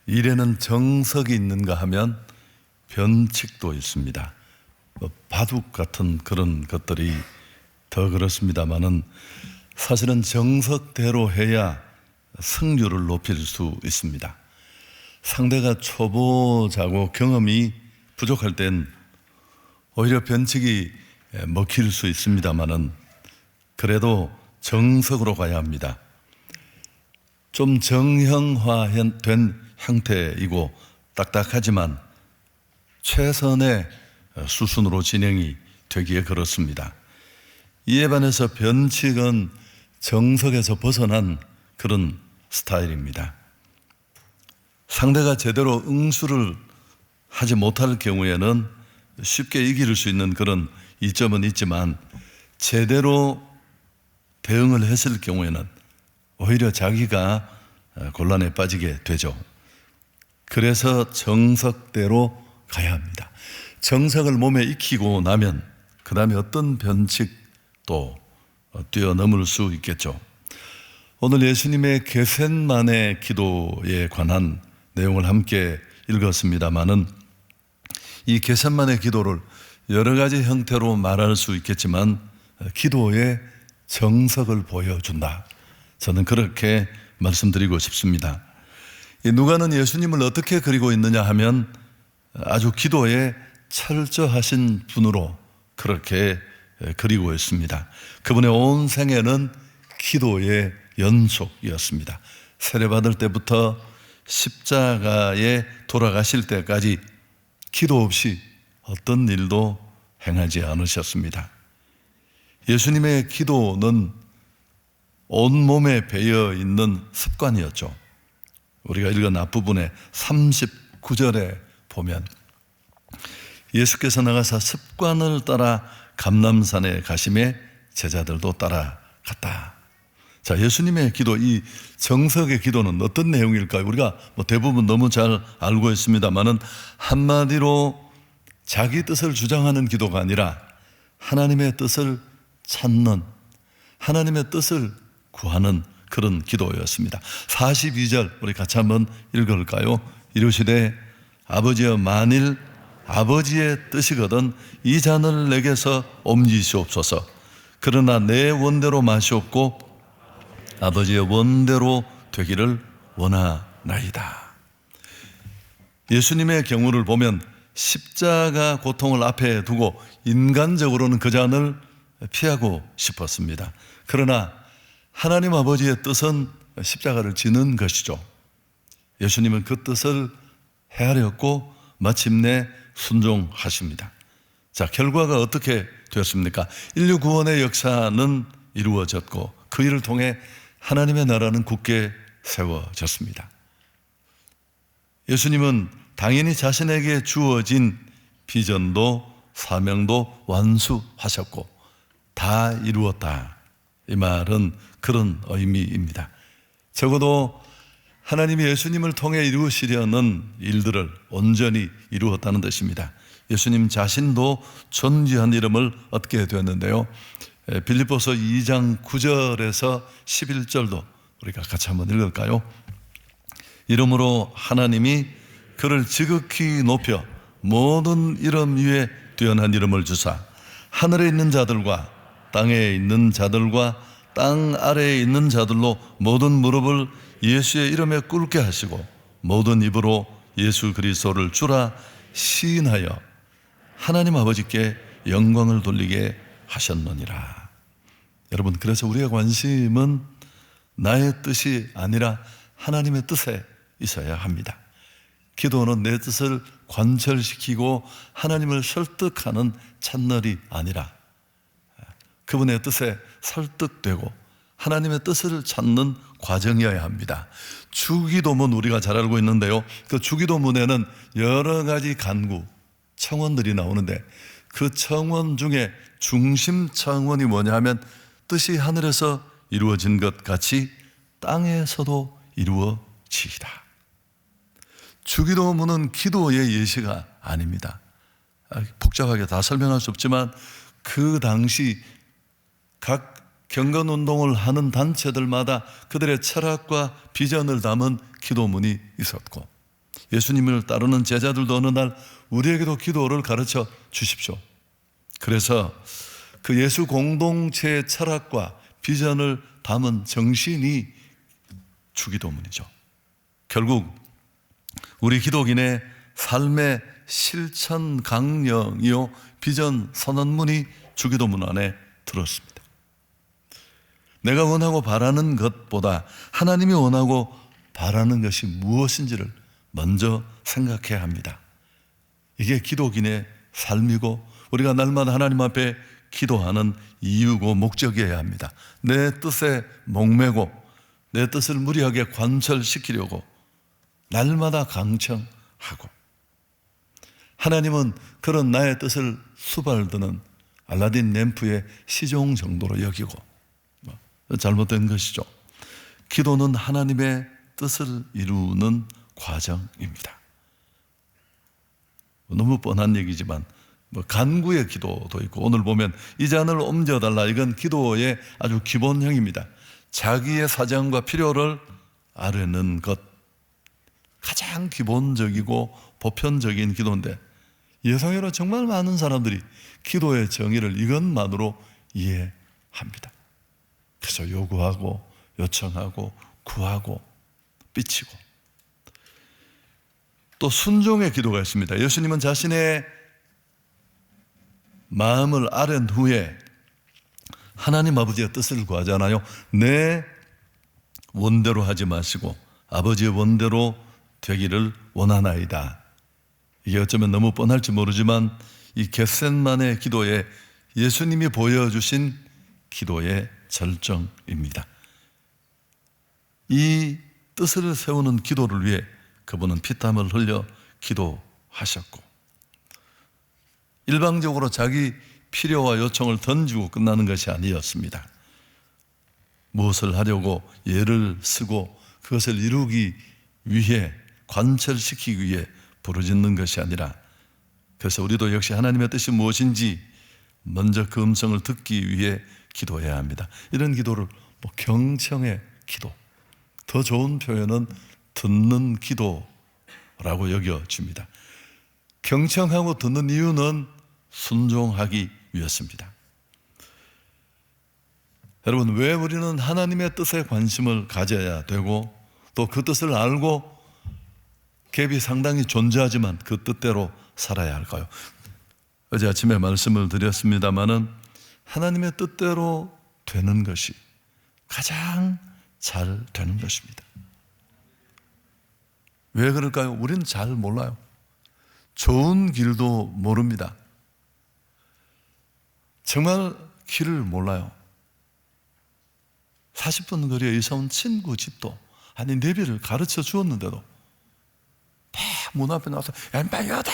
일에는 정석이 있는가 하면 변칙도 있습니다. 바둑 같은 그런 것들이 더 그렇습니다만은 사실은 정석대로 해야 승률을 높일 수 있습니다. 상대가 초보자고 경험이 부족할 땐 오히려 변칙이 먹힐 수 있습니다만은 그래도 정석으로 가야 합니다. 좀 정형화된 형태이고 딱딱하지만 최선의 수순으로 진행이 되기에 그렇습니다. 이에 반해서 변칙은 정석에서 벗어난 그런 스타일입니다. 상대가 제대로 응수를 하지 못할 경우에는 쉽게 이길 수 있는 그런 이점은 있지만 제대로 대응을 했을 경우에는 오히려 자기가 곤란에 빠지게 되죠. 그래서 정석대로 가야 합니다. 정석을 몸에 익히고 나면 그 다음에 어떤 변칙도 뛰어넘을 수 있겠죠. 오늘 예수님의 겟셋마네 기도에 관한 내용을 함께 읽었습니다마는 이 겟셋마네 기도를 여러 가지 형태로 말할 수 있겠지만 기도의 정석을 보여준다. 저는 그렇게 말씀드리고 싶습니다. 누가는 예수님을 어떻게 그리고 있느냐 하면 아주 기도에 철저하신 분으로 그렇게 그리고 있습니다. 그분의 온 생애는 기도의 연속이었습니다. 세례받을 때부터 십자가에 돌아가실 때까지 기도 없이 어떤 일도 행하지 않으셨습니다. 예수님의 기도는 온몸에 배어 있는 습관이었죠. 우리가 읽은 앞부분에 39절에 보면 예수께서 나가사 습관을 따라 감람산에 가심에 제자들도 따라갔다. 자, 예수님의 기도, 이 정석의 기도는 어떤 내용일까요? 우리가 대부분 너무 잘 알고 있습니다만은 한마디로 자기 뜻을 주장하는 기도가 아니라 하나님의 뜻을 찾는, 하나님의 뜻을 구하는 그런 기도였습니다. 42절 우리 같이 한번 읽을까요? 이르시되 아버지여 만일 아버지의 뜻이거든 이 잔을 내게서 옮기시옵소서. 그러나 내 원대로 마시옵고 아버지의 원대로 되기를 원하나이다. 예수님의 경우를 보면 십자가 고통을 앞에 두고 인간적으로는 그 잔을 피하고 싶었습니다. 그러나 하나님 아버지의 뜻은 십자가를 지는 것이죠. 예수님은 그 뜻을 헤아렸고 마침내 순종하십니다. 자, 결과가 어떻게 되었습니까? 인류 구원의 역사는 이루어졌고 그 일을 통해 하나님의 나라는 굳게 세워졌습니다. 예수님은 당연히 자신에게 주어진 비전도 사명도 완수하셨고 다 이루었다. 이 말은 그런 의미입니다. 적어도 하나님이 예수님을 통해 이루시려는 일들을 온전히 이루었다는 뜻입니다. 예수님 자신도 존귀한 이름을 얻게 되었는데요. 빌립보서 2장 9절에서 11절도 우리가 같이 한번 읽을까요? 이러므로 하나님이 그를 지극히 높여 모든 이름 위에 뛰어난 이름을 주사 하늘에 있는 자들과 땅에 있는 자들과 땅 아래에 있는 자들로 모든 무릎을 예수의 이름에 꿇게 하시고 모든 입으로 예수 그리스도를 주라 시인하여 하나님 아버지께 영광을 돌리게 하셨느니라. 여러분, 그래서 우리의 관심은 나의 뜻이 아니라 하나님의 뜻에 있어야 합니다. 기도는 내 뜻을 관철시키고 하나님을 설득하는 채널이 아니라 그분의 뜻에 설득되고 하나님의 뜻을 찾는 과정이어야 합니다. 주기도문 우리가 잘 알고 있는데요. 그 주기도문에는 여러 가지 간구, 청원들이 나오는데 그 청원 중에 중심 청원이 뭐냐 하면 뜻이 하늘에서 이루어진 것 같이 땅에서도 이루어지이다. 주기도문은 기도의 예시가 아닙니다. 복잡하게 다 설명할 수 없지만 그 당시 각 경건운동을 하는 단체들마다 그들의 철학과 비전을 담은 기도문이 있었고 예수님을 따르는 제자들도 어느 날 우리에게도 기도를 가르쳐 주십시오. 그래서 그 예수 공동체의 철학과 비전을 담은 정신이 주기도문이죠. 결국 우리 기독인의 삶의 실천 강령이요 비전 선언문이 주기도문 안에 들었습니다. 내가 원하고 바라는 것보다 하나님이 원하고 바라는 것이 무엇인지를 먼저 생각해야 합니다. 이게 기독인의 삶이고 우리가 날마다 하나님 앞에 기도하는 이유고 목적이어야 합니다. 내 뜻에 목매고 내 뜻을 무리하게 관철시키려고 날마다 강청하고, 하나님은 그런 나의 뜻을 수발드는 알라딘 램프의 시종 정도로 여기고 잘못된 것이죠. 기도는 하나님의 뜻을 이루는 과정입니다. 너무 뻔한 얘기지만 간구의 기도도 있고, 오늘 보면 이 잔을 옮겨달라, 이건 기도의 아주 기본형입니다. 자기의 사정과 필요를 아뢰는 것, 가장 기본적이고 보편적인 기도인데 예상외로 정말 많은 사람들이 기도의 정의를 이것만으로 이해합니다. 그래서 요구하고 요청하고 구하고 삐치고, 또 순종의 기도가 있습니다. 예수님은 자신의 마음을 아랜 후에 하나님 아버지의 뜻을 구하잖아요. 내 원대로 하지 마시고 아버지의 원대로 되기를 원하나이다. 이게 어쩌면 너무 뻔할지 모르지만 이 겟셋만의 기도에 예수님이 보여주신 기도의 절정입니다. 이 뜻을 세우는 기도를 위해 그분은 피땀을 흘려 기도하셨고, 일방적으로 자기 필요와 요청을 던지고 끝나는 것이 아니었습니다. 무엇을 하려고 예를 쓰고 그것을 이루기 위해, 관철시키기 위해 부르짖는 것이 아니라, 그래서 우리도 역시 하나님의 뜻이 무엇인지 먼저 그 음성을 듣기 위해 기도해야 합니다. 이런 기도를 경청의 기도, 더 좋은 표현은 듣는 기도라고 여겨집니다. 경청하고 듣는 이유는 순종하기 위해서입니다. 여러분, 왜 우리는 하나님의 뜻에 관심을 가져야 되고 또 그 뜻을 알고 갭이 상당히 존재하지만 그 뜻대로 살아야 할까요? 어제 아침에 말씀을 드렸습니다마는 하나님의 뜻대로 되는 것이 가장 잘 되는 것입니다. 왜 그럴까요? 우리는 잘 몰라요. 좋은 길도 모릅니다. 정말 길을 몰라요. 40분 거리에 이사 온 친구 집도 아니 내비를 가르쳐 주었는데도 다 문 앞에 나와서 왼발 여다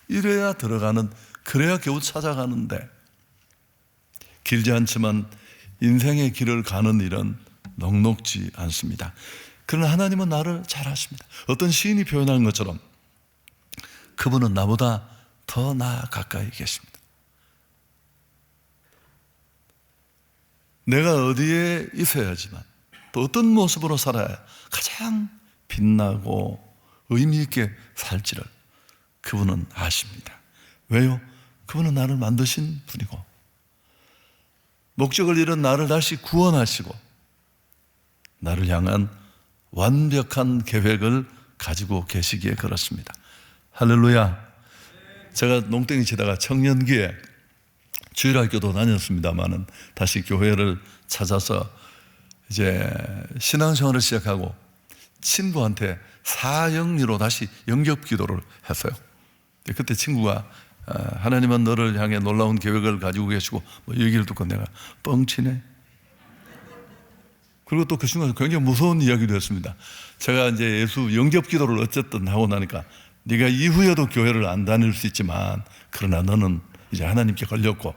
이래야 들어가는, 그래야 겨우 찾아가는데, 길지 않지만 인생의 길을 가는 일은 넉넉지 않습니다. 그러나 하나님은 나를 잘 아십니다. 어떤 시인이 표현한 것처럼 그분은 나보다 더 나 가까이 계십니다. 내가 어디에 있어야지만 또 어떤 모습으로 살아야 가장 빛나고 의미 있게 살지를 그분은 아십니다. 왜요? 그분은 나를 만드신 분이고 목적을 잃은 나를 다시 구원하시고 나를 향한 완벽한 계획을 가지고 계시기에 그렇습니다. 할렐루야. 제가 농땡이 치다가 청년기에 주일학교도 다녔습니다마는 다시 교회를 찾아서 이제 신앙생활을 시작하고 친구한테 사형리로 다시 영접 기도를 했어요. 그때 친구가 하나님은 너를 향해 놀라운 계획을 가지고 계시고 얘기를 듣고 내가 뻥치네. 그리고 또 그 순간 굉장히 무서운 이야기도 했습니다. 제가 이제 예수 영접 기도를 어쨌든 하고 나니까 네가 이후에도 교회를 안 다닐 수 있지만 그러나 너는 이제 하나님께 걸렸고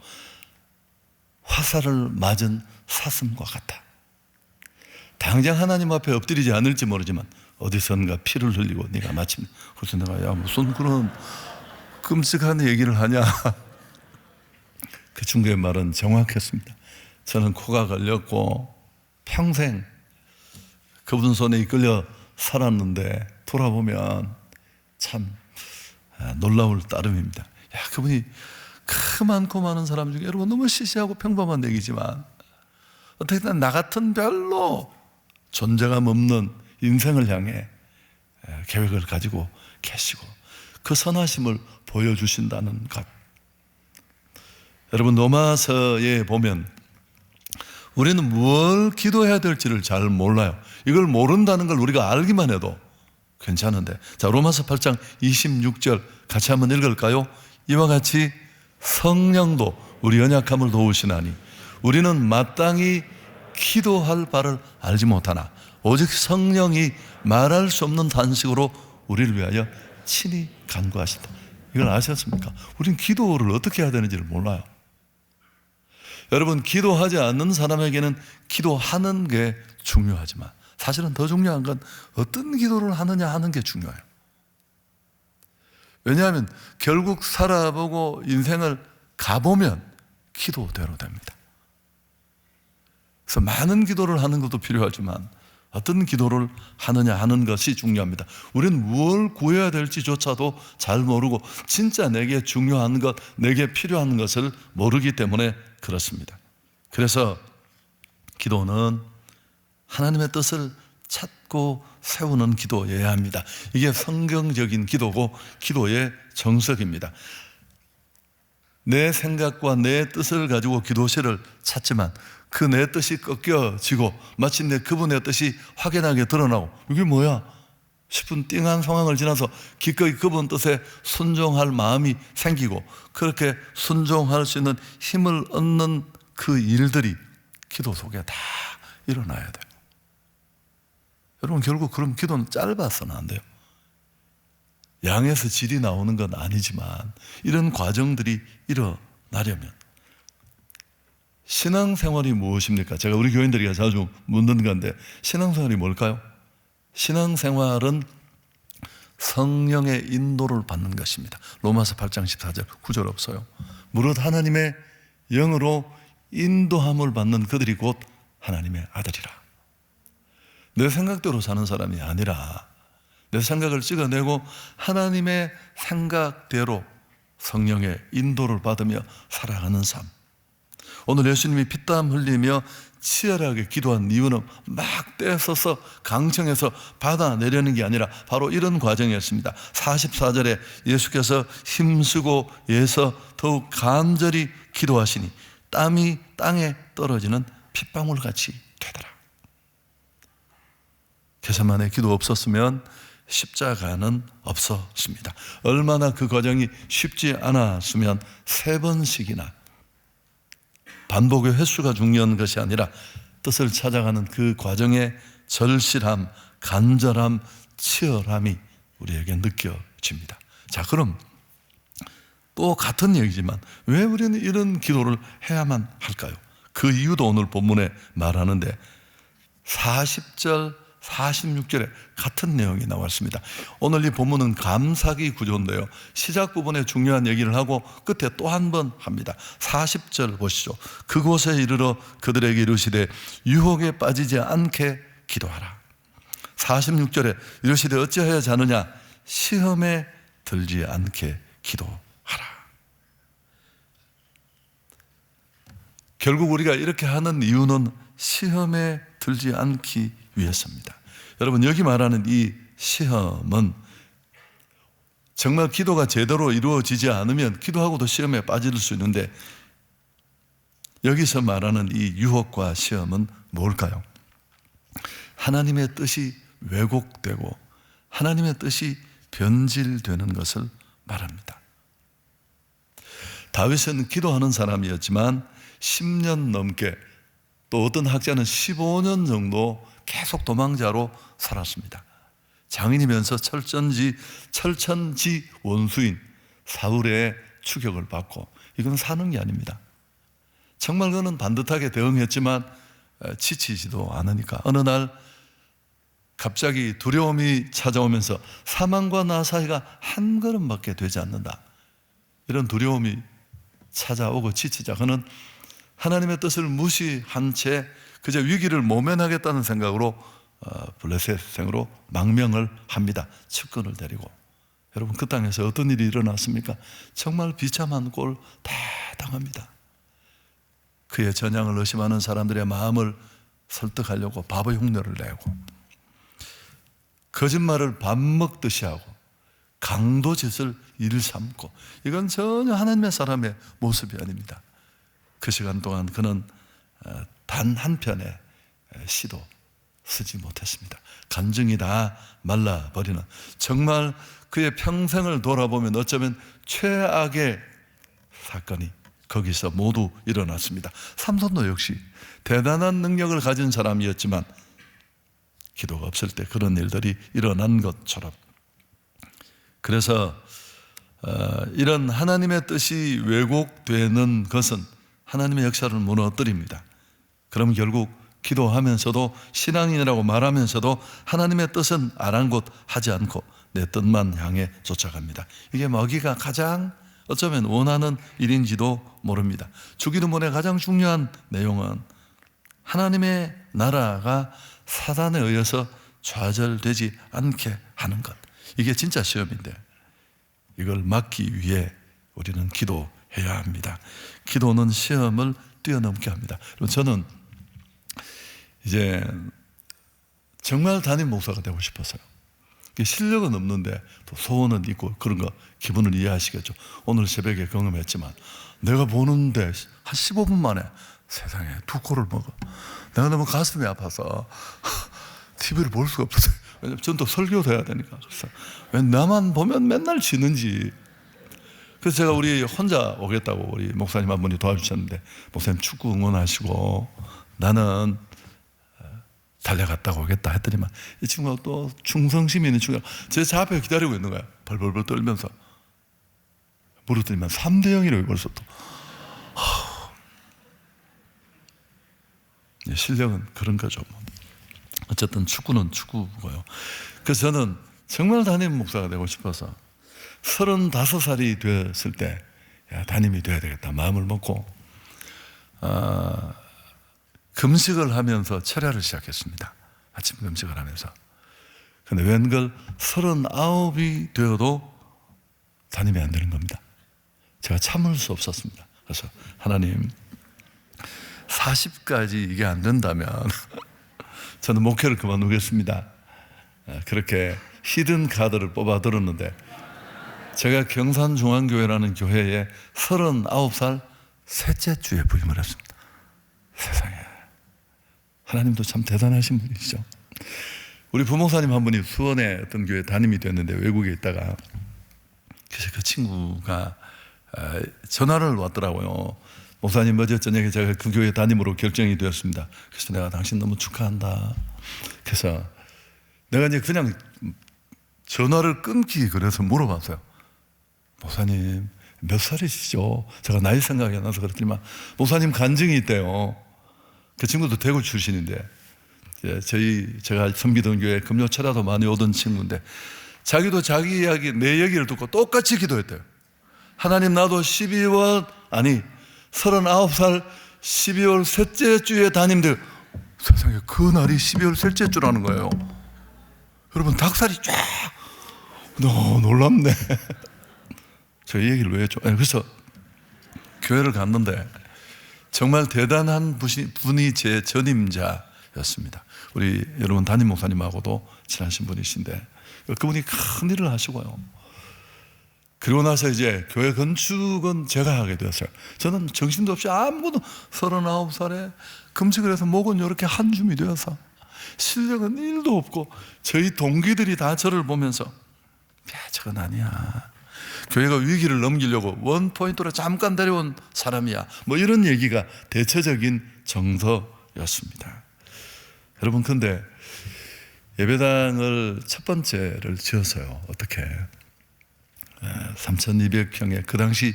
화살을 맞은 사슴과 같다. 당장 하나님 앞에 엎드리지 않을지 모르지만 어디선가 피를 흘리고 네가 마침, 그래서 내가 야 무슨 그런 끔찍한 얘기를 하냐. 그 친구의 말은 정확했습니다. 저는 코가 걸렸고 평생 그분 손에 이끌려 살았는데 돌아보면 참 놀라울 따름입니다. 야, 그분이 그 많고 많은 사람 중에 여러분 너무 시시하고 평범한 얘기지만 어떻게든 나 같은 별로 존재감 없는 인생을 향해 계획을 가지고 계시고 그 선하심을 보여주신다는 것. 여러분 로마서에 보면 우리는 뭘 기도해야 될지를 잘 몰라요. 이걸 모른다는 걸 우리가 알기만 해도 괜찮은데, 자, 로마서 8장 26절 같이 한번 읽을까요? 이와 같이 성령도 우리 연약함을 도우시나니 우리는 마땅히 기도할 바를 알지 못하나 오직 성령이 말할 수 없는 단식으로 우리를 위하여 친히 간구하신다. 이걸 아셨습니까? 우리는 기도를 어떻게 해야 되는지를 몰라요. 여러분, 기도하지 않는 사람에게는 기도하는 게 중요하지만 사실은 더 중요한 건 어떤 기도를 하느냐 하는 게 중요해요. 왜냐하면 결국 살아보고 인생을 가보면 기도대로 됩니다. 그래서 많은 기도를 하는 것도 필요하지만 어떤 기도를 하느냐 하는 것이 중요합니다. 우리는 무엇을 구해야 될지조차도 잘 모르고 진짜 내게 중요한 것, 내게 필요한 것을 모르기 때문에 그렇습니다. 그래서 기도는 하나님의 뜻을 찾고 세우는 기도여야 합니다. 이게 성경적인 기도고 기도의 정석입니다. 내 생각과 내 뜻을 가지고 기도실을 찾지만 그 내 뜻이 꺾여지고 마침내 그분의 뜻이 확연하게 드러나고 이게 뭐야? 싶은 띵한 상황을 지나서 기꺼이 그분 뜻에 순종할 마음이 생기고 그렇게 순종할 수 있는 힘을 얻는 그 일들이 기도 속에 다 일어나야 돼요. 여러분, 결국 그럼 기도는 짧아서는 안 돼요. 양에서 질이 나오는 건 아니지만 이런 과정들이 일어나려면 신앙생활이 무엇입니까? 제가 우리 교인들이 자주 묻는 건데 신앙생활이 뭘까요? 신앙생활은 성령의 인도를 받는 것입니다. 로마서 8장 14절 9절 없어요. 무릇 하나님의 영으로 인도함을 받는 그들이 곧 하나님의 아들이라. 내 생각대로 사는 사람이 아니라 내 생각을 찍어내고 하나님의 생각대로 성령의 인도를 받으며 살아가는 삶. 오늘 예수님이 피땀 흘리며 치열하게 기도한 이유는 막 떼서서 강청에서 받아내려는 게 아니라 바로 이런 과정이었습니다. 44절에 예수께서 힘쓰고 애서 더욱 간절히 기도하시니 땀이 땅에 떨어지는 핏방울같이 되더라. 게세마네 기도 없었으면 십자가는 없었습니다. 얼마나 그 과정이 쉽지 않았으면 3번씩이나 반복의 횟수가 중요한 것이 아니라 뜻을 찾아가는 그 과정의 절실함, 간절함, 치열함이 우리에게 느껴집니다. 자, 그럼 또 같은 얘기지만 왜 우리는 이런 기도를 해야만 할까요? 그 이유도 오늘 본문에 말하는데 40절 46절에 같은 내용이 나왔습니다. 오늘 이 본문은 감사기 구조인데요, 시작 부분에 중요한 얘기를 하고 끝에 또 한 번 합니다. 40절 보시죠. 그곳에 이르러 그들에게 이르시되 유혹에 빠지지 않게 기도하라. 46절에 이르시되 어찌하여 자느냐 시험에 들지 않게 기도하라. 결국 우리가 이렇게 하는 이유는 시험에 들지 않기 위해서입니다. 여러분, 여기 말하는 이 시험은 정말 기도가 제대로 이루어지지 않으면 기도하고도 시험에 빠질 수 있는데 여기서 말하는 이 유혹과 시험은 뭘까요? 하나님의 뜻이 왜곡되고 하나님의 뜻이 변질되는 것을 말합니다. 다윗은 기도하는 사람이었지만 10년 넘게, 또 어떤 학자는 15년 정도 계속 도망자로 살았습니다. 장인이면서 철천지 원수인 사울의 추격을 받고, 이건 사는 게 아닙니다. 정말 그는 반듯하게 대응했지만 지치지도 않으니까 어느 날 갑자기 두려움이 찾아오면서 사망과 나 사이가 한 걸음밖에 되지 않는다, 이런 두려움이 찾아오고 지치자 그는 하나님의 뜻을 무시한 채 그저 위기를 모면하겠다는 생각으로 블레셋 생으로 망명을 합니다. 측근을 데리고. 여러분, 그 땅에서 어떤 일이 일어났습니까? 정말 비참한 꼴 다 당합니다. 그의 전향을 의심하는 사람들의 마음을 설득하려고 바보 흉내를 내고, 거짓말을 밥 먹듯이 하고, 강도짓을 일삼고, 이건 전혀 하나님의 사람의 모습이 아닙니다. 그 시간 동안 그는 단 한 편의 시도 쓰지 못했습니다. 간증이 다 말라버리는, 정말 그의 평생을 돌아보면 어쩌면 최악의 사건이 거기서 모두 일어났습니다. 삼손도 역시 대단한 능력을 가진 사람이었지만 기도가 없을 때 그런 일들이 일어난 것처럼, 그래서 이런 하나님의 뜻이 왜곡되는 것은 하나님의 역사를 무너뜨립니다. 그럼 결국 기도하면서도, 신앙인이라고 말하면서도 하나님의 뜻은 아랑곳하지 않고 내 뜻만 향해 쫓아갑니다. 이게 마귀가 가장 어쩌면 원하는 일인지도 모릅니다. 주기도문의 가장 중요한 내용은 하나님의 나라가 사단에 의해서 좌절되지 않게 하는 것. 이게 진짜 시험인데, 이걸 막기 위해 우리는 기도해야 합니다. 기도는 시험을 뛰어넘게 합니다. 저는 이제 정말 담임 목사가 되고 싶었어요. 실력은 없는데 또 소원은 있고, 그런 거 기분을 이해하시겠죠. 오늘 새벽에 경험했지만 내가 보는데 한 15분 만에 세상에 2코를 먹어. 내가 너무 가슴이 아파서 TV를 볼 수가 없었어요. 왜냐면 전 또 설교도 해야 되니까. 그래서 왜 나만 보면 맨날 지는지. 그래서 제가 우리 혼자 오겠다고 우리 목사님 한 분이 도와주셨는데, 목사님 축구 응원하시고 나는 달려갔다가 오겠다 했더니만, 이 친구가 또 충성심이 있는 친구가 제 앞에 기다리고 있는 거야. 벌벌벌 떨면서. 물었더니만 3대0이라고 벌써 또. 실력은 그런 거죠. 어쨌든 축구는 축구고요. 그래서 저는 정말 담임 목사가 되고 싶어서 35살이 되었을 때, 야, 담임이 돼야 되겠다 마음을 먹고 금식을 하면서 철야를 시작했습니다. 아침 금식을 하면서. 근데 웬걸 39이 되어도 담임이 안 되는 겁니다. 제가 참을 수 없었습니다. 그래서 하나님, 40까지 이게 안 된다면 저는 목회를 그만두겠습니다. 그렇게 히든 카드를 뽑아 들었는데, 제가 경산중앙교회라는 교회에 39살 셋째 주에 부임을 했습니다. 세상에, 하나님도 참 대단하신 분이시죠. 우리 부목사님 한 분이 수원의 어떤 교회 담임이 됐는데 외국에 있다가, 그래서 그 친구가 전화를 왔더라고요. 목사님, 어제 저녁에 제가 그 교회 담임으로 결정이 되었습니다. 그래서 내가 당신 너무 축하한다. 그래서 내가 이제 그냥 전화를 끊기 그래서 물어봤어요. 목사님 몇 살이시죠? 제가 나이 생각이 안 나서 그랬더니만, 목사님 간증이 있대요. 그 친구도 대구 출신인데, 제가 섬기던 교회 금요 철야도 많이 오던 친구인데, 자기도 자기 이야기, 내 얘기를 듣고 똑같이 기도했대요. 하나님, 나도 39살 12월 셋째 주에 담임들. 세상에, 그 날이 12월 셋째 주라는 거예요. 여러분, 닭살이 쫙. 너무 놀랍네. 저 얘기를 왜 했죠? 그래서 교회를 갔는데 정말 대단한 분이 제 전임자였습니다. 우리 여러분 담임 목사님하고도 친하신 분이신데, 그분이 큰 일을 하시고요. 그리고 나서 이제 교회 건축은 제가 하게 되었어요. 저는 정신도 없이 아무것도, 39살에 금식을 해서 목은 이렇게 한 줌이 되어서 실력은 1도 없고, 저희 동기들이 다 저를 보면서, 야, 저건 아니야. 교회가 위기를 넘기려고 원포인트로 잠깐 데려온 사람이야. 뭐 이런 얘기가 대체적인 정서였습니다. 여러분, 근데 예배당을 첫 번째를 지었어요. 어떻게? 3,200평에, 그 당시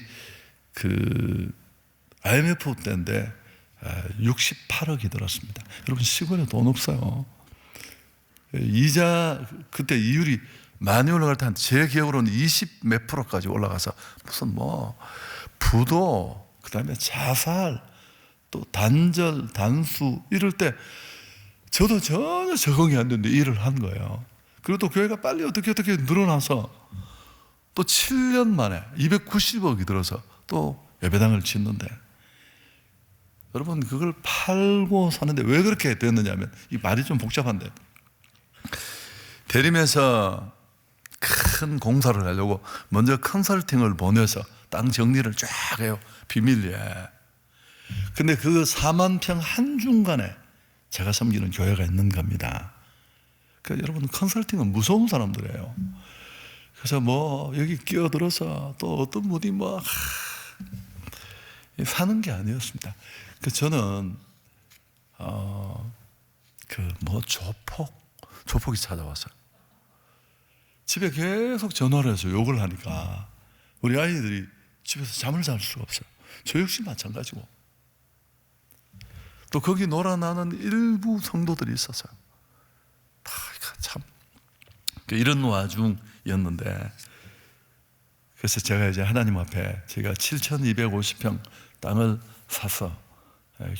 그 IMF 때인데 68억이 들었습니다. 여러분, 시골에 돈 없어요. 이자 그때 이율이 많이 올라갈 때 한, 제 기억으로는 20 몇 %까지 올라가서, 무슨 뭐 부도, 그 다음에 자살, 또 단절, 단수, 이럴 때 저도 전혀 적응이 안 되는데 일을 한 거예요. 그리고 또 교회가 빨리 어떻게 늘어나서 또 7년 만에 290억이 들어서 또 예배당을 짓는데, 여러분 그걸 팔고 사는데 왜 그렇게 됐느냐면, 이 말이 좀 복잡한데, 대림에서 큰 공사를 하려고 먼저 컨설팅을 보내서 땅 정리를 쫙 해요, 비밀리에. 근데 그 4만 평 한중간에 제가 섬기는 교회가 있는 겁니다. 그러니까 여러분, 컨설팅은 무서운 사람들이에요. 그래서 뭐 여기 끼어들어서 또 어떤 분이 뭐 사는 게 아니었습니다. 그 저는 조폭이 찾아왔어요. 집에 계속 전화를 해서 욕을 하니까 우리 아이들이 집에서 잠을 잘 수가 없어요. 저 역시 마찬가지고. 또 거기 놀아나는 일부 성도들이 있었어요. 참 이런 와중이었는데, 그래서 제가 이제 하나님 앞에 제가 7,250평 땅을 사서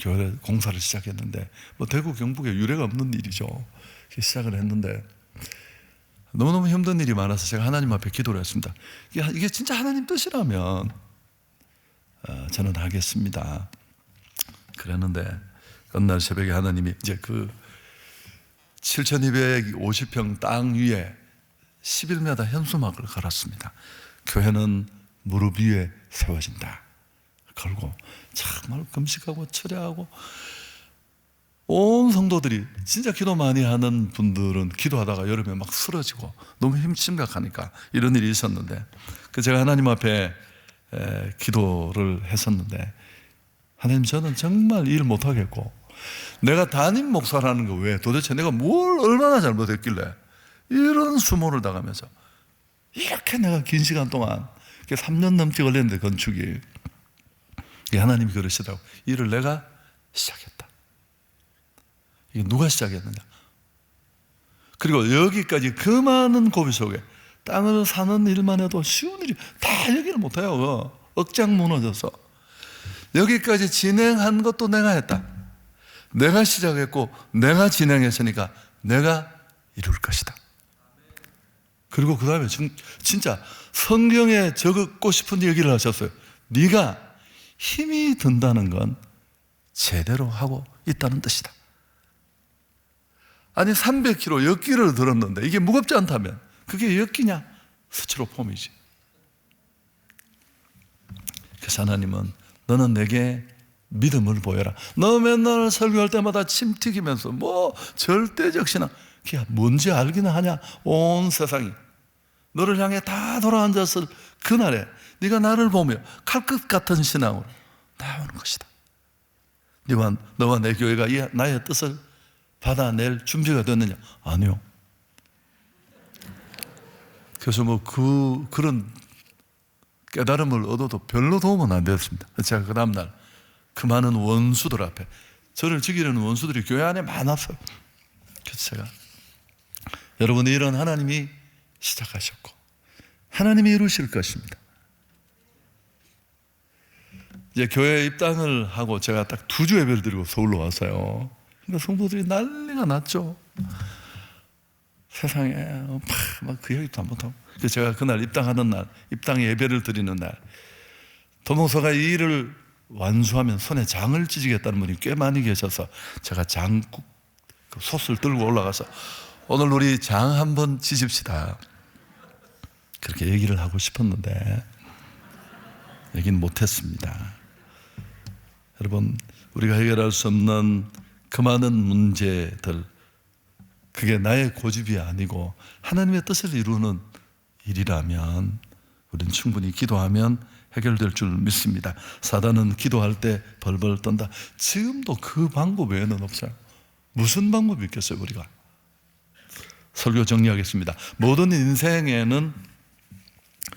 교회 공사를 시작했는데, 뭐 대구 경북에 유례가 없는 일이죠. 시작을 했는데 너무너무 힘든 일이 많아서 제가 하나님 앞에 기도를 했습니다. 이게 진짜 하나님 뜻이라면 저는 하겠습니다. 그랬는데 어느 날 새벽에 하나님이 이제 그 7,250평 땅 위에 11m 현수막을 걸었습니다. 교회는 무릎 위에 세워진다 걸고, 정말 금식하고 철야하고, 온 성도들이, 진짜 기도 많이 하는 분들은 기도하다가 여름에 막 쓰러지고 너무 심각하니까 이런 일이 있었는데, 제가 하나님 앞에 기도를 했었는데, 하나님, 저는 정말 일 못하겠고, 내가 담임 목사라는 거 외에 도대체 내가 뭘 얼마나 잘못했길래 이런 수모를 당하면서 이렇게 내가 긴 시간 동안 3년 넘게 걸렸는데, 건축이, 하나님이 그러시더라고. 일을 내가 시작했다. 이게 누가 시작했느냐? 그리고 여기까지 그 많은 고비 속에 땅을 사는 일만 해도 쉬운 일이 다 얘기를 못해요. 억장 무너져서 여기까지 진행한 것도 내가 했다. 내가 시작했고 내가 진행했으니까 내가 이룰 것이다. 그리고 그 다음에 진짜 성경에 적고 싶은 얘기를 하셨어요. 네가 힘이 든다는 건 제대로 하고 있다는 뜻이다. 아니 300kg 엿기를 들었는데 이게 무겁지 않다면 그게 엿기냐? 스티로폼이지. 그래서 하나님은 너는 내게 믿음을 보여라. 너 맨날 설교할 때마다 침 튀기면서 뭐 절대적 신앙, 그게 뭔지 알기는 하냐? 온 세상이 너를 향해 다 돌아앉았을 그날에 네가 나를 보며 칼끝 같은 신앙으로 나오는 것이다. 너와 내 교회가 나의 뜻을 받아낼 준비가 됐느냐? 아니요. 그래서 뭐 그런 깨달음을 얻어도 별로 도움은 안 되었습니다. 제가 그 다음날 그 많은 원수들 앞에, 저를 죽이려는 원수들이 교회 안에 많았어요. 그래서 제가, 여러분이 이런 하나님이 시작하셨고 하나님이 이루실 것입니다. 이제 교회 입당을 하고 제가 딱 2주 예배를 드리고 서울로 왔어요. 그러니까 성도들이 난리가 났죠. 세상에 막 그 얘기도 안 못하고. 그래서 제가 그날 입당하는 날, 입당 예배를 드리는 날, 도목사가 이 일을 완수하면 손에 장을 찢겠다는 분이 꽤 많이 계셔서 제가 장국 솥을 들고 올라가서 오늘 우리 장 한번 찢읍시다, 그렇게 얘기를 하고 싶었는데 얘기는 못했습니다. 여러분, 우리가 해결할 수 없는 그 많은 문제들, 그게 나의 고집이 아니고 하나님의 뜻을 이루는 일이라면 우리는 충분히 기도하면 해결될 줄 믿습니다. 사단은 기도할 때 벌벌 떤다. 지금도 그 방법 외에는 없어요. 무슨 방법이 있겠어요, 우리가? 설교 정리하겠습니다. 모든 인생에는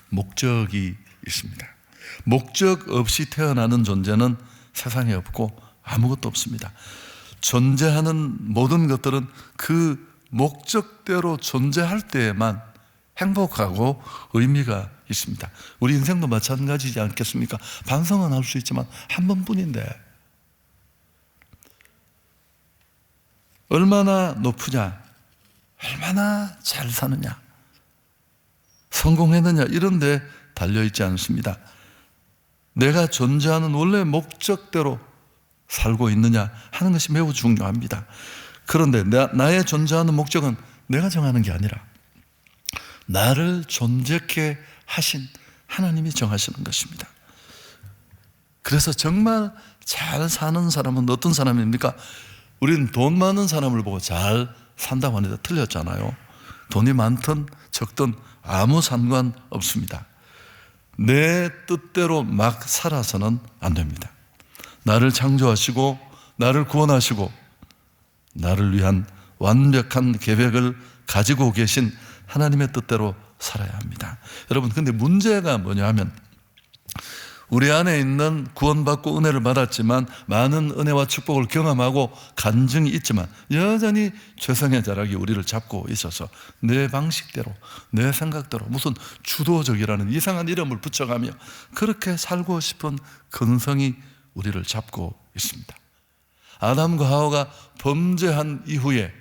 목적이 있습니다. 목적 없이 태어나는 존재는 세상에 없고 아무것도 없습니다. 존재하는 모든 것들은 그 목적대로 존재할 때에만 행복하고 의미가 있습니다. 우리 인생도 마찬가지지 않겠습니까? 반성은 할 수 있지만 한 번뿐인데 얼마나 높으냐, 얼마나 잘 사느냐, 성공했느냐 이런 데 달려있지 않습니다. 내가 존재하는 원래 목적대로 살고 있느냐 하는 것이 매우 중요합니다. 그런데 나의 존재하는 목적은 내가 정하는 게 아니라 나를 존재케 하신 하나님이 정하시는 것입니다. 그래서 정말 잘 사는 사람은 어떤 사람입니까? 우리는 돈 많은 사람을 보고 잘 산다고 하는데 틀렸잖아요. 돈이 많든 적든 아무 상관없습니다. 내 뜻대로 막 살아서는 안 됩니다. 나를 창조하시고 나를 구원하시고 나를 위한 완벽한 계획을 가지고 계신 하나님의 뜻대로 살아야 합니다. 여러분, 근데 문제가 뭐냐 하면 우리 안에 있는 구원받고 은혜를 받았지만 많은 은혜와 축복을 경험하고 간증이 있지만 여전히 죄성의 자락이 우리를 잡고 있어서 내 방식대로 내 생각대로 무슨 주도적이라는 이상한 이름을 붙여가며 그렇게 살고 싶은 근성이 우리를 잡고 있습니다. 아담과 하와가 범죄한 이후에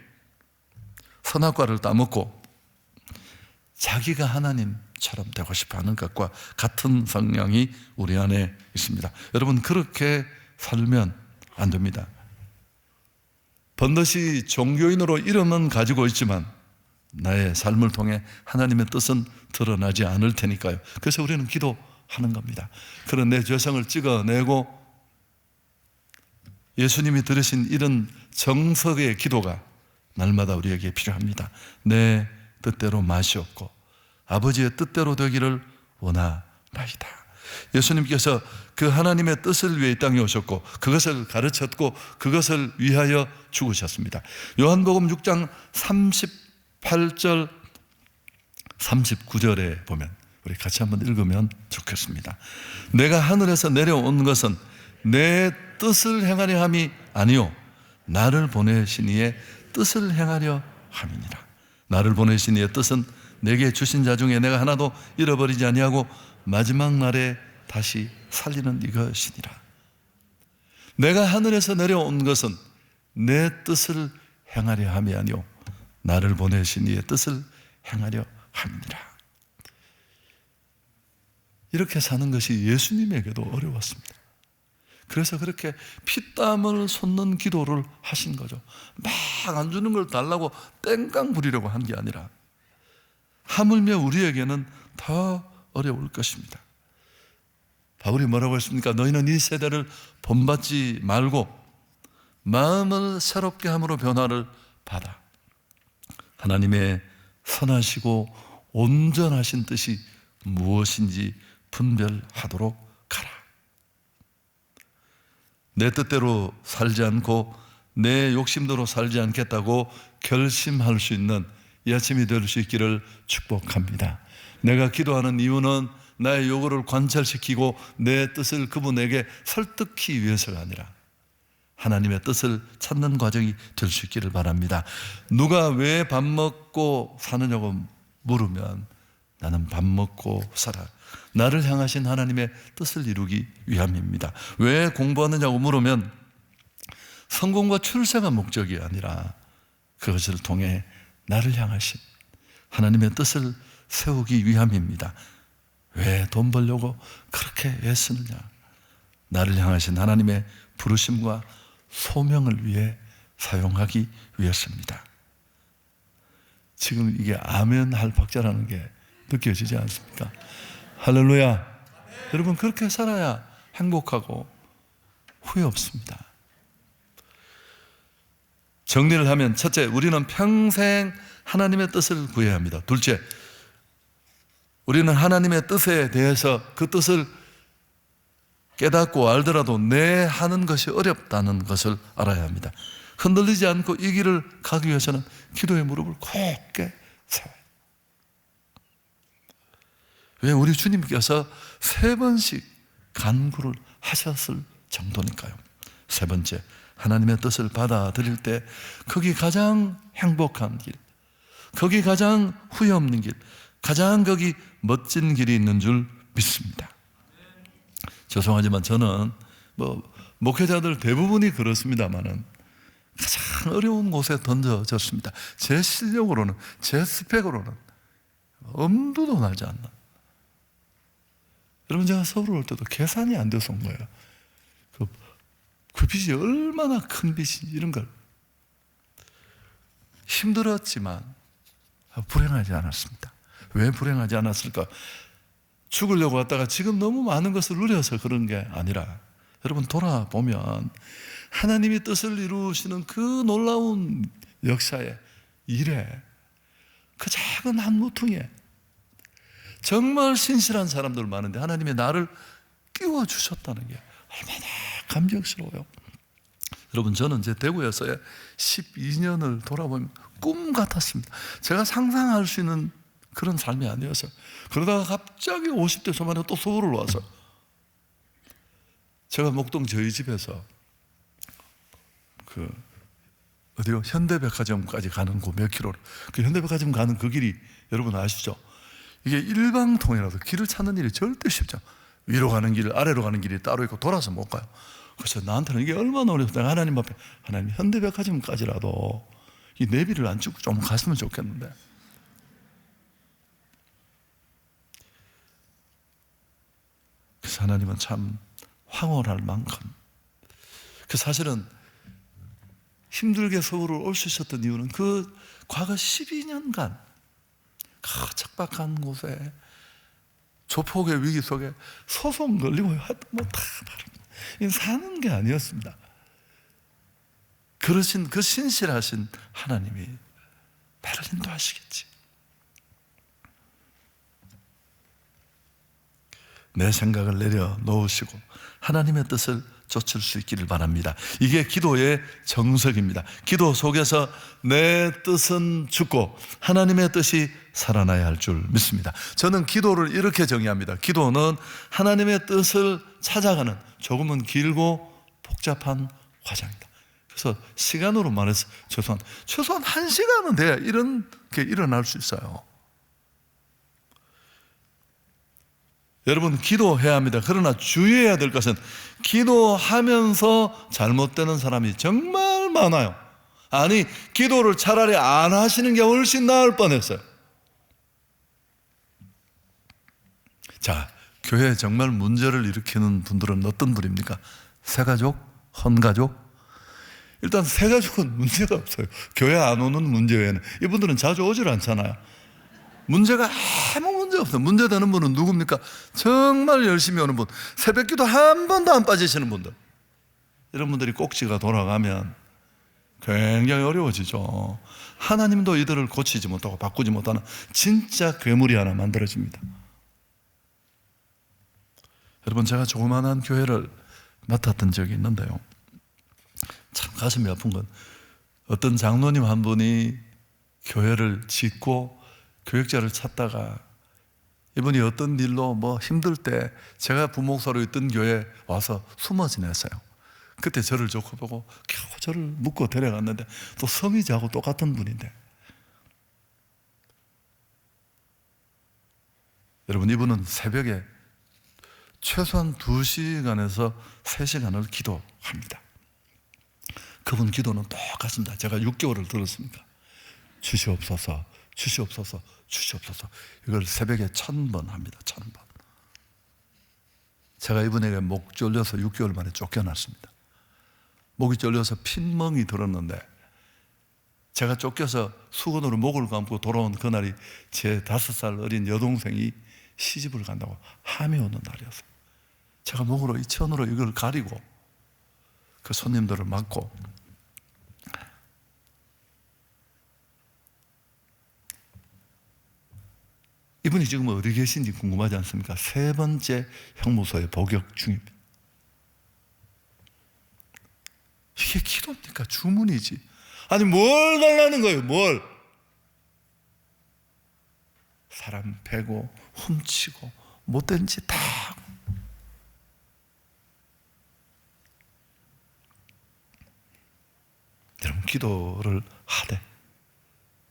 선악과를 따먹고 자기가 하나님처럼 되고 싶어하는 것과 같은 성향이 우리 안에 있습니다. 여러분, 그렇게 살면 안 됩니다. 번듯이 종교인으로 이름은 가지고 있지만 나의 삶을 통해 하나님의 뜻은 드러나지 않을 테니까요. 그래서 우리는 기도하는 겁니다. 그런 내 죄성을 찍어내고 예수님이 들으신 이런 정석의 기도가 날마다 우리에게 필요합니다. 내 뜻대로 마시옵고 아버지의 뜻대로 되기를 원하나이다. 예수님께서 그 하나님의 뜻을 위해 이 땅에 오셨고 그것을 가르쳤고 그것을 위하여 죽으셨습니다. 요한복음 6장 38절 39절에 보면 우리 같이 한번 읽으면 좋겠습니다. 내가 하늘에서 내려온 것은 내 뜻을 행하려 함이 아니요 나를 보내신 이의 뜻을 행하려 함이니라. 나를 보내신 이의 뜻은 내게 주신 자 중에 내가 하나도 잃어버리지 아니하고 마지막 날에 다시 살리는 이것이니라. 내가 하늘에서 내려온 것은 내 뜻을 행하려 함이 아니요 나를 보내신 이의 뜻을 행하려 함이니라. 이렇게 사는 것이 예수님에게도 어려웠습니다. 그래서 그렇게 피땀을 솟는 기도를 하신 거죠. 막 안 주는 걸 달라고 땡깡 부리려고 한 게 아니라 하물며 우리에게는 더 어려울 것입니다. 바울이 뭐라고 했습니까? 너희는 이 세대를 본받지 말고 마음을 새롭게 함으로 변화를 받아 하나님의 선하시고 온전하신 뜻이 무엇인지 분별하도록 가라. 내 뜻대로 살지 않고 내 욕심대로 살지 않겠다고 결심할 수 있는 이 아침이 될 수 있기를 축복합니다. 내가 기도하는 이유는 나의 요구를 관철시키고 내 뜻을 그분에게 설득하기 위해서가 아니라 하나님의 뜻을 찾는 과정이 될 수 있기를 바랍니다. 누가 왜 밥 먹고 사느냐고 물으면 나는 밥 먹고 살아. 나를 향하신 하나님의 뜻을 이루기 위함입니다. 왜 공부하느냐고 물으면 성공과 출세가 목적이 아니라 그것을 통해 나를 향하신 하나님의 뜻을 세우기 위함입니다. 왜 돈 벌려고 그렇게 애쓰느냐? 나를 향하신 하나님의 부르심과 소명을 위해 사용하기 위해서입니다. 지금 이게 아멘 할 박자라는 게 느껴지지 않습니까? 할렐루야. 여러분, 그렇게 살아야 행복하고 후회 없습니다. 정리를 하면 첫째, 우리는 평생 하나님의 뜻을 구해야 합니다. 둘째, 우리는 하나님의 뜻에 대해서 그 뜻을 깨닫고 알더라도 내 하는 것이 어렵다는 것을 알아야 합니다. 흔들리지 않고 이 길을 가기 위해서는 기도의 무릎을 굳게 세워야 합니다. 왜? 우리 주님께서 3번씩 간구를 하셨을 정도니까요. 세 번째, 하나님의 뜻을 받아들일 때 거기 가장 행복한 길, 거기 가장 후회 없는 길, 가장 거기 멋진 길이 있는 줄 믿습니다. 죄송하지만 저는 목회자들 대부분이 그렇습니다만은 가장 어려운 곳에 던져졌습니다. 제 실력으로는, 제 스펙으로는 엄두도 나지 않는. 여러분, 제가 서울 올 때도 계산이 안 돼서 온 거예요. 그 빚이 얼마나 큰 빚인지 이런 걸. 힘들었지만 불행하지 않았습니다. 왜 불행하지 않았을까? 죽으려고 왔다가 지금 너무 많은 것을 누려서 그런 게 아니라, 여러분 돌아보면 하나님이 뜻을 이루시는 그 놀라운 역사에, 일에, 그 작은 한 모퉁이에 정말 신실한 사람들 많은데 하나님이 나를 끼워주셨다는 게 얼마나 감격스러워요. 여러분, 저는 제 대구에서의 12년을 돌아보면 꿈 같았습니다. 제가 상상할 수 있는 그런 삶이 아니었어요. 그러다가 갑자기 50대 초반에 또 서울을 와서, 제가 목동 저희 집에서 어디요? 현대백화점까지 가는 그 몇 킬로를, 그 현대백화점 가는 그 길이 여러분 아시죠? 이게 일방통이라서 길을 찾는 일이 절대 쉽지 않아요. 위로 가는 길, 아래로 가는 길이 따로 있고 돌아서 못 가요. 그래서 나한테는 이게 얼마나 어려웠다. 하나님 앞에, 하나님 현대백화점까지라도 이 내비를 안 찍고 좀 갔으면 좋겠는데. 그래서 하나님은 참 황홀할 만큼, 그 사실은 힘들게 서울을 올 수 있었던 이유는 그 과거 12년간 그 척박한 곳에 조폭의 위기 속에 소송 걸리고 하여튼 다 사는 게 아니었습니다. 그러신 그 신실하신 하나님이 나를 인도하시겠지. 내 생각을 내려놓으시고 하나님의 뜻을 좇을 수 있기를 바랍니다. 이게 기도의 정석입니다. 기도 속에서 내 뜻은 죽고 하나님의 뜻이 살아나야 할 줄 믿습니다. 저는 기도를 이렇게 정의합니다. 기도는 하나님의 뜻을 찾아가는 조금은 길고 복잡한 과정이다. 그래서 시간으로 말해서 최소한 1시간은 돼야 이런 게 일어날 수 있어요. 여러분, 기도해야 합니다. 그러나 주의해야 될 것은 기도하면서 잘못되는 사람이 정말 많아요. 아니, 기도를 차라리 안 하시는 게 훨씬 나을 뻔했어요. 자, 교회에 정말 문제를 일으키는 분들은 어떤 분입니까? 새가족? 헌가족? 일단 새가족은 문제가 없어요. 교회 안 오는 문제 외에는. 이분들은 자주 오질 않잖아요. 문제가 아무 문제 없어요. 문제되는 분은 누굽니까? 정말 열심히 오는 분, 새벽기도 한 번도 안 빠지시는 분들. 이런 분들이 꼭지가 돌아가면 굉장히 어려워지죠. 하나님도 이들을 고치지 못하고 바꾸지 못하는 진짜 괴물이 하나 만들어집니다. 여러분, 제가 조그만한 교회를 맡았던 적이 있는데요, 참 가슴이 아픈 건, 어떤 장로님 한 분이 교회를 짓고 교역자를 찾다가 이분이 어떤 일로 힘들 때 제가 부목사로 있던 교회에 와서 숨어 지냈어요. 그때 저를 좋게 보고 겨우 저를 묶고 데려갔는데, 또 성이 저하고 똑같은 분인데, 여러분, 이분은 새벽에 최소한 2시간에서 3시간을 기도합니다. 그분 기도는 똑같습니다. 제가 6개월을 들었습니다. 주시옵소서, 주시옵소서, 주시옵소서. 이걸 새벽에 1000번 합니다. 1000번. 제가 이분에게 목 졸려서 6개월 만에 쫓겨났습니다. 목이 졸려서 핀멍이 들었는데, 제가 쫓겨서 수건으로 목을 감고 돌아온 그날이 제 5살 어린 여동생이 시집을 간다고 함이 오는 날이었어요. 제가 목으로, 이 천으로 이걸 가리고 그 손님들을 맞고, 이분이 지금 어디 계신지 궁금하지 않습니까? 3번째 형무소에 복역 중입니다. 이게 기도입니까? 주문이지. 아니, 뭘 달라는 거예요? 뭘? 사람 패고 훔치고 못된 짓 다 하고. 여러분, 기도를 하되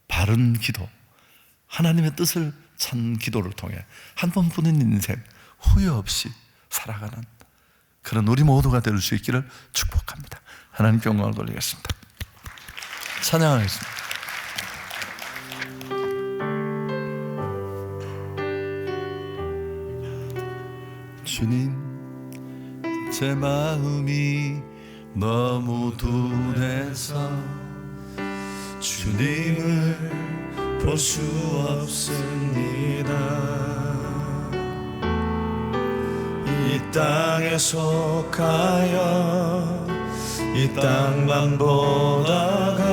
바른 기도, 하나님의 뜻을 찾는 기도를 통해 한 번뿐인 인생 후회 없이 살아가는 그런 우리 모두가 될 수 있기를 축복합니다. 하나님께 영광을 돌리겠습니다. 찬양하겠습니다. 주님, 제 마음이 너무 둔해서 주님을 볼 수 없습니다. 이 땅에 속하여 이 땅만 보다가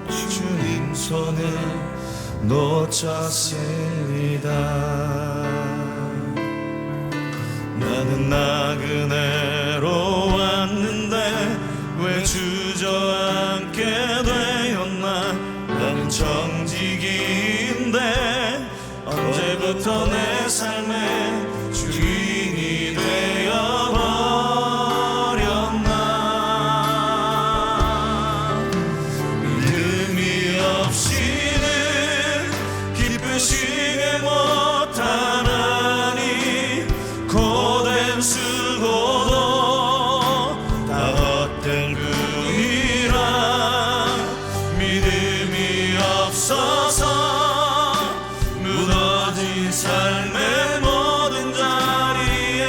주님 손을 놓쳤습니다. 나는 나그네로 왔는데 왜 주저앉게 되었나. 나는 정직인데 언제부터 내 삶의 주인이 되어버렸나. 믿음이 없이는 기쁘시게 못하나니 고된 수고도 다 헛될 뿐이라. 믿음이 없어서 무너진 삶의 모든 자리에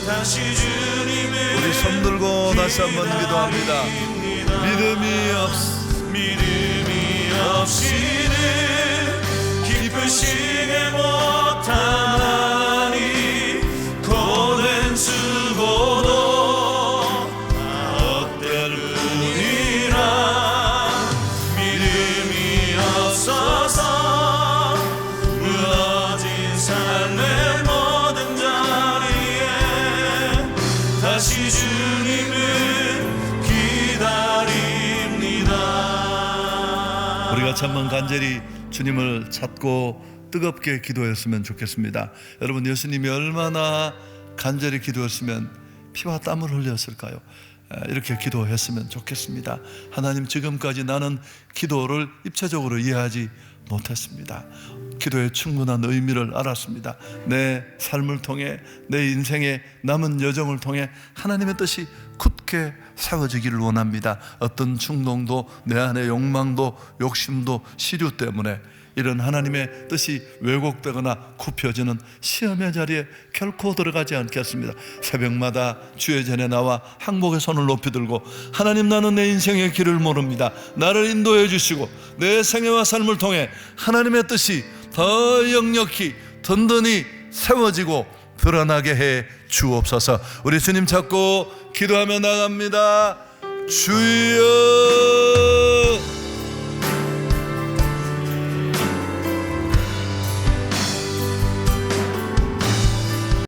다시 주님을 우리 손 들고 다시 한번 기도합니다. 믿음이 없이는 기쁘시게 못하나니 고된 수고도 다 헛될 뿐이라. 믿음이 없어서 무너진 삶의 모든 자리에 다시 주님을 기다립니다. 우리가 한번 간절히 주님을 찾고 뜨겁게 기도했으면 좋겠습니다. 여러분, 예수님이 얼마나 간절히 기도했으면 피와 땀을 흘렸을까요? 이렇게 기도했으면 좋겠습니다. 하나님, 지금까지 나는 기도를 입체적으로 이해하지 못했습니다. 기도의 충분한 의미를 알았습니다. 내 삶을 통해, 내 인생의 남은 여정을 통해 하나님의 뜻이 굳게 세워지기를 원합니다. 어떤 충동도, 내 안의 욕망도, 욕심도, 시류 때문에 이런 하나님의 뜻이 왜곡되거나 굽혀지는 시험의 자리에 결코 들어가지 않겠습니다. 새벽마다 주의 전에 나와 항복의 손을 높이 들고, 하나님, 나는 내 인생의 길을 모릅니다. 나를 인도해 주시고 내 생애와 삶을 통해 하나님의 뜻이 더 역력히 든든히 세워지고 드러나게 해 주옵소서. 우리 주님 찾고 기도하며 나갑니다. 주여.